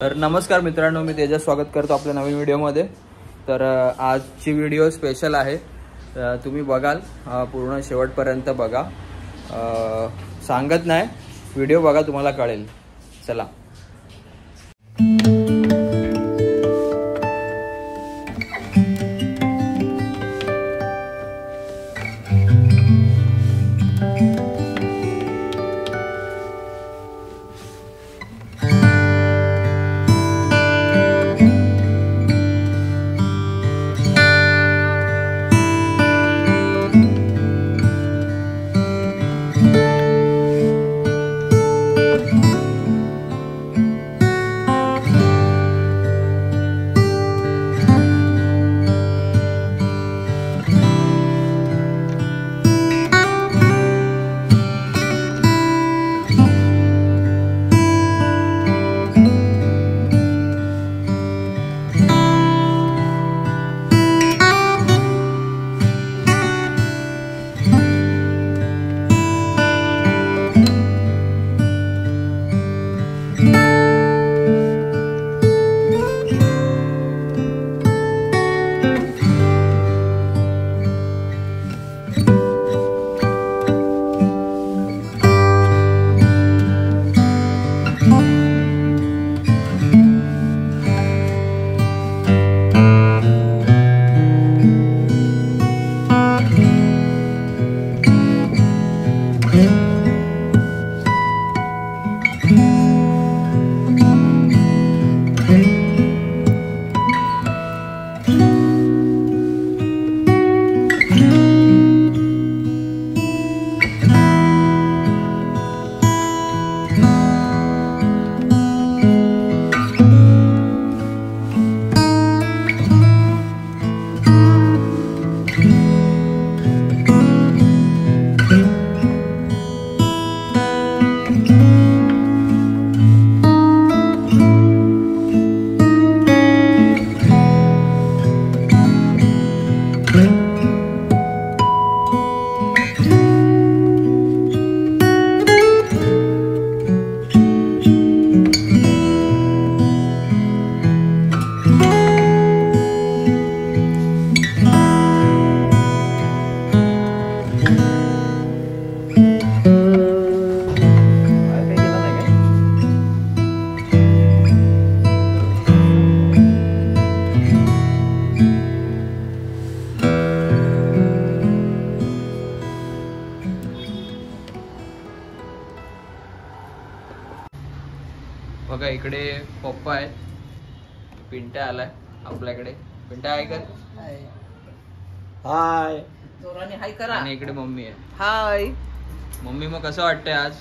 तर नमस्कार मित्रांनो, मी तेजस स्वागत करतो आपल्या नवीन व्हिडिओमध्ये। तर आजची व्हिडिओ स्पेशल आहे, तुम्ही बघाल पूर्ण शेवटपर्यंत बघा। सांगत नाही, व्हिडिओ बघा तुम्हाला कळेल। चला बघा, इकडे पप्पा आहेत, पिंट्या आलाय आपल्याकडे। पिंट्या हाय कर। हाय जोराने हाय करा। आणि इकडे मम्मी आहे। हाय मम्मी, मग कसं वाटतंय आज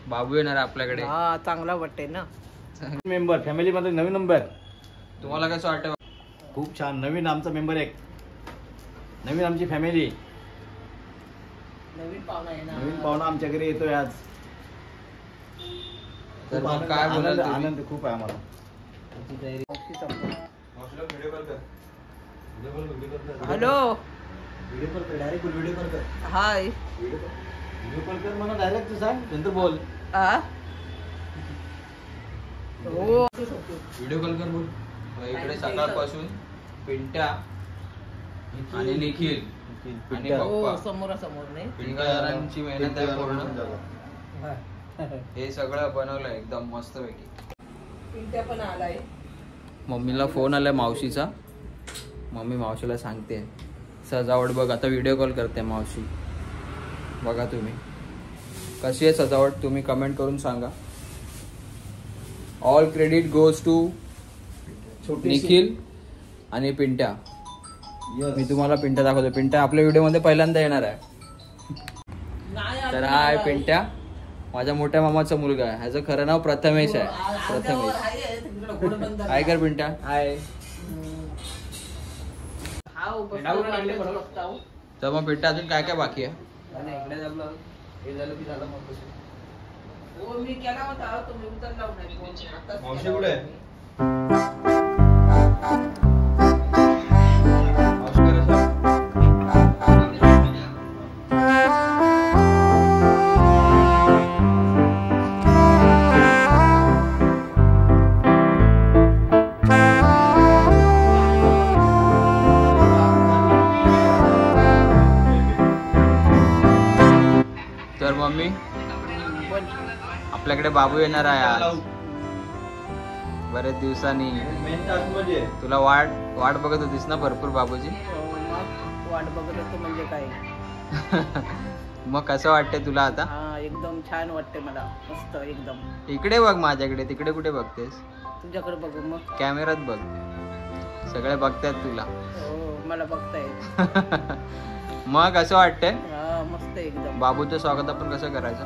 बाबू येणार आहे आपल्याकडे? हा, चांगला वाटतंय ना। मेंबर फॅमिली मध्ये नवीन मेंबर, तुम्हाला कसं वाटतं? खूप छान। नवीन आमचा मेंबर एक, नवीन आमची फॅमिली, नवीन पाहुणा आहे ना। नवीन पाहुणा आमच्या घरी येतोय आज। तर खूप मग आनंद, काय बोलाल आनंद तुम्ही? आनंद खूप आहे आम्हाला। हॅलो, व्हिडिओ कॉल कर, डायरेक्ट व्हिडिओ कॉल कर। हाय व्हिडिओ कॉल कर म्हणा, डायरेक्ट तू सांग, नंतर बोल। आ हो, व्हिडिओ कॉल कर बोल। इकडे सकाळपासून पिंट्या आणि निखिल आणि हो, पप्पा, समोरासमोर नाही। पिंट्याची मेहनत आहे पूर्ण। हे सगळं बनवलंय एकदम मस्त पैकी। पिंट्या पण आलाय। मम्मीला फोन आलाय मावशीचा, मम्मी मावशीला सांगते सजावट बघ। आता व्हिडिओ कॉल करते मावशी, बघा तुम्ही कशी आहे सजावट, तुम्ही कमेंट करून सांगा। All credit goes to Nikhil आणि पिंट्या। मी तुम्हाला पिंट्या दाखवतो। पिंट्या आपल्या व्हिडिओ मध्ये पहिल्यांदा येणार आहे। तर हा आहे पिंट्या, माझ्या मोठ्या मामाचा मुलगा आहे। ह्याचं खरं नाव प्रथमेश आहे। प्रथमेश हाय कर पिंट्या। हाय। तर मग पिंट्या अजून काय काय बाकी आहे? मी केला होता, तुम्ही उचलला नाही। मावशी कुठे आहे? आपल्याकडे बाबू येणार आहे आज बरेच दिवसांनी. तुला वाट वाट बघत होतीस ना भरपूर बाबूजी? मग वाट बघत होतो म्हणजे काय. मग कसं वाटतंय तुला आता? हा एकदम छान वाटते मला, मस्त एकदम. इकडे बघ माझ्याकडे, तिकडे कुठे बघतेस? तुझ्याकडे बघू मग. कॅमेरात बघ, सगळे बघतायत तुला. हो मला बघताय. मग कसं वाटतंय? हा मस्त एकदम. बाबूचं स्वागत आपण कसं करायचं?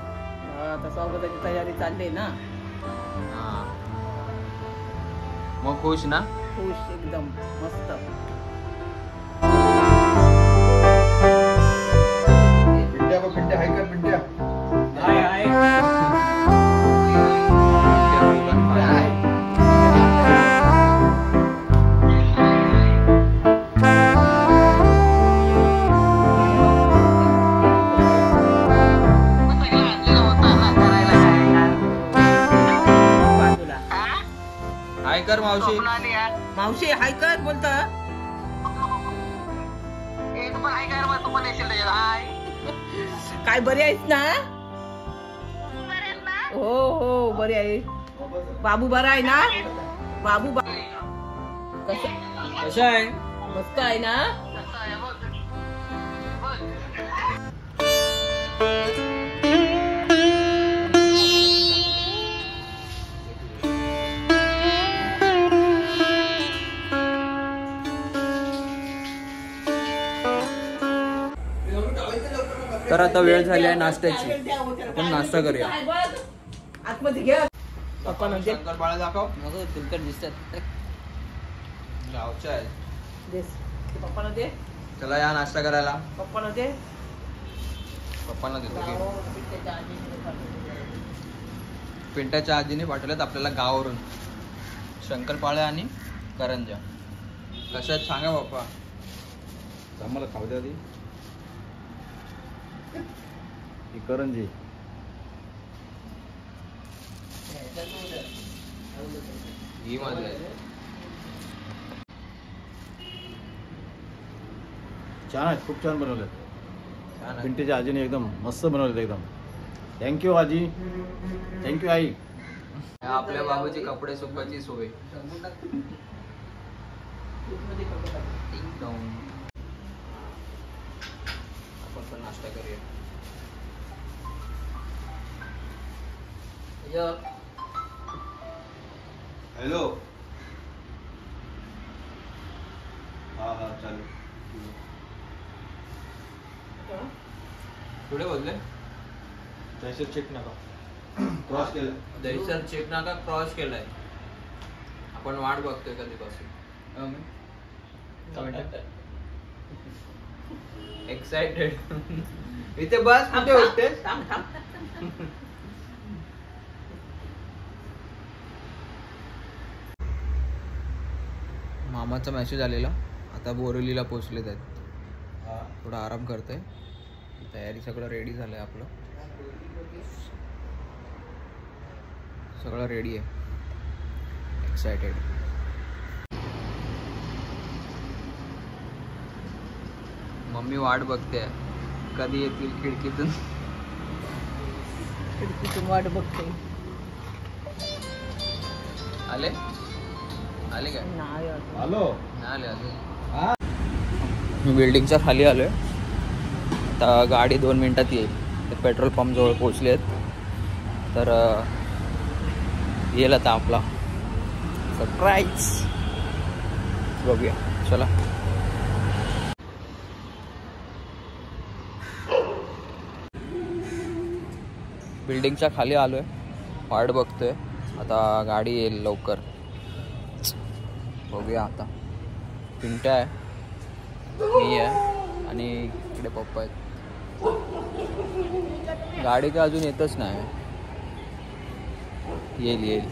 हा आता स्वागताची तयारी चालली ना. हा. मग खुश ना? खुश एकदम मस्त. पिंट्या हाय कर पिंट्या. बाजूला हाय कर मावशी. मावशी हाय कर बोलत. काय बरी आहेस ना? हो हो बरी आहे. बाबू बरा आहे ना? बाबू कसं आहे? मस्त आहे ना? तर आता वेळ झाली आहे नाश्त्याची, आपण नाश्ता करूया. आतमध्ये घे. पप्पा म्हणजे शंकरपाळ्या दाखव. नको तुलकट दिसतात. गावच्या आहेत. देस पप्पाला दे. चला या नाश्ता करायला. पप्पाला दे. पप्पांना देतो की. पिंट्याच्या आजीने पाठवल्यात आपल्याला गावावरून शंकरपाळ्या आणि करंजा. कशा आहेत सांगा पप्पा. आम्हाला खाऊ द्या आधी. ही करंजी. ही माझी आहे. छान आहेत, खूप छान बनवलेत. छान आहे. पिंट्याच्या आजीने एकदम मस्त बनवलेत एकदम. थँक्यू आजी. थँक्यू आई. आपल्या बाबूची कपडे सुकायची सोय. आपण पण नाश्ता करूया. हॅलो. हा हा चालू. पुढे बोलले दहशत चेक नका. क्रॉस केलं. दहीसर चेक नाका क्रॉस केलाय. आपण वाट बघतोय कधीपासून. एक्साइटेड. इथे बस कुठे होते? मामाचा मेसेज आलेला. आता बोरिवलीला पोहोचलेत आहेत. थोडा आराम करतोय. तयारी सगळं रेडी झालंय आपलं. सगळं रेडी आहे. एक्साइटेड. मम्मी वाट बघते कधी येतील खिडकीतून. खिडकीतून वाट बघते. आले आले काय? नाही अजून. हॅलो. नाही आले अजून. मी बिल्डिंगच्या खाली आलोय. आता गाडी 2 मिनिटात येईल. तर पेट्रोल पंप जवळ पोहोचले आहेत. तर येईल आता आपला सरप्राईज. बघूया चला. बिल्डिंगच्या खाली आलोय. वाट बघतोय. आता गाडी येईल लवकर. बघूया आता. पिंट्या आहे, मी आहे आणि इकडे पप्पा आहेत. गाडी काय अजून येतच नाही. येईल येईल.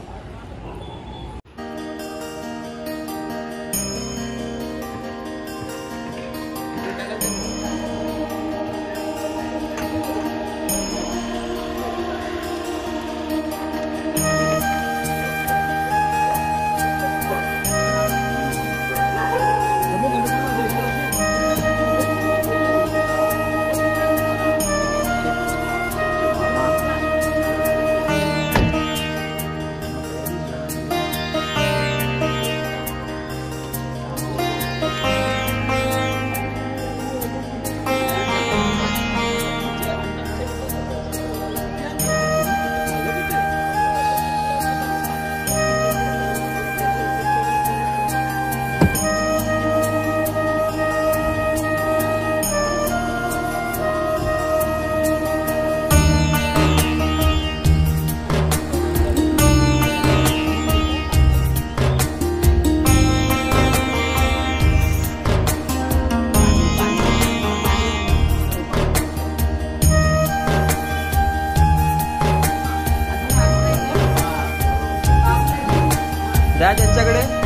आपल्याकडे?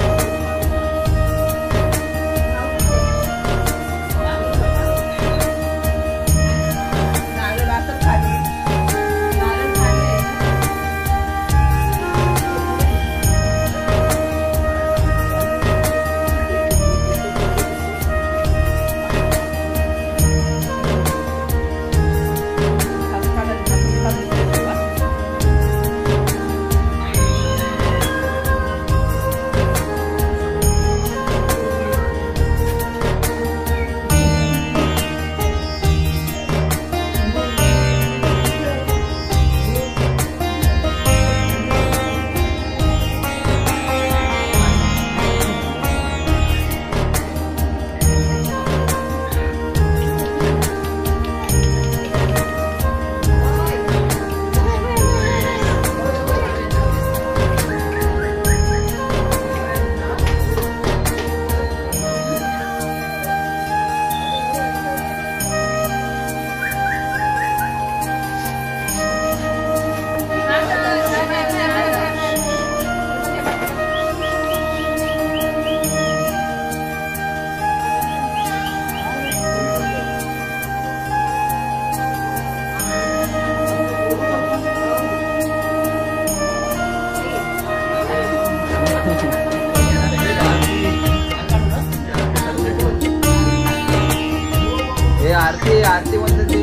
आरती म्हणते ते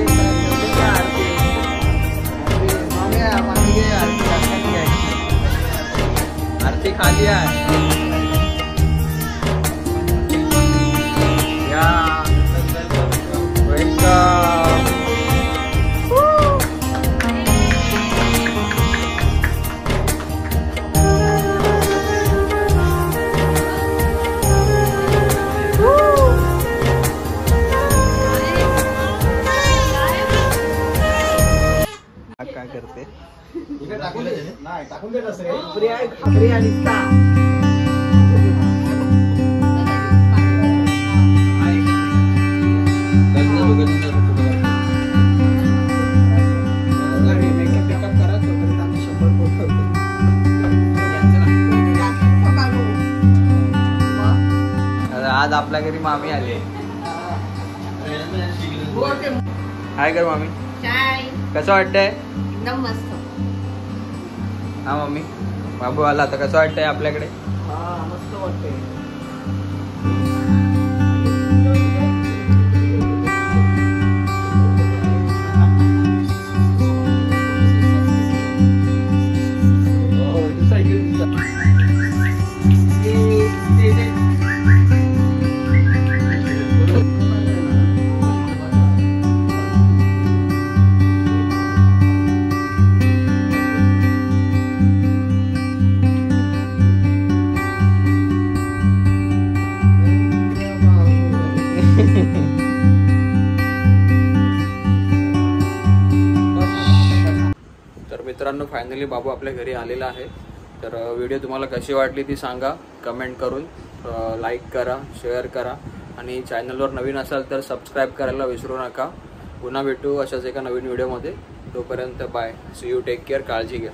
आरती आरती खाली आहे या वेलकम. काय करते टाकून देत असं आज आपल्या घरी मामी आली. हाय कर मामी. कसं वाटतंय? एकदम मस्त. हा मम्मी बाबू आला आता. कसं वाटतंय आपल्याकडे? मस्त वाटतंय. तर मित्रांनो फायनली बाबू आपल्या घरी आलेला आहे. तर व्हिडिओ तुम्हाला कशी वाटली ती सांगा कमेंट करून. लाईक करा, शेअर करा आणि चॅनलवर नवीन असाल तर सबस्क्राईब करायला विसरू नका. पुन्हा भेटू अशाच एका नवीन व्हिडिओमध्ये. तोपर्यंत bye. See you. Take care. काळजी घ्या.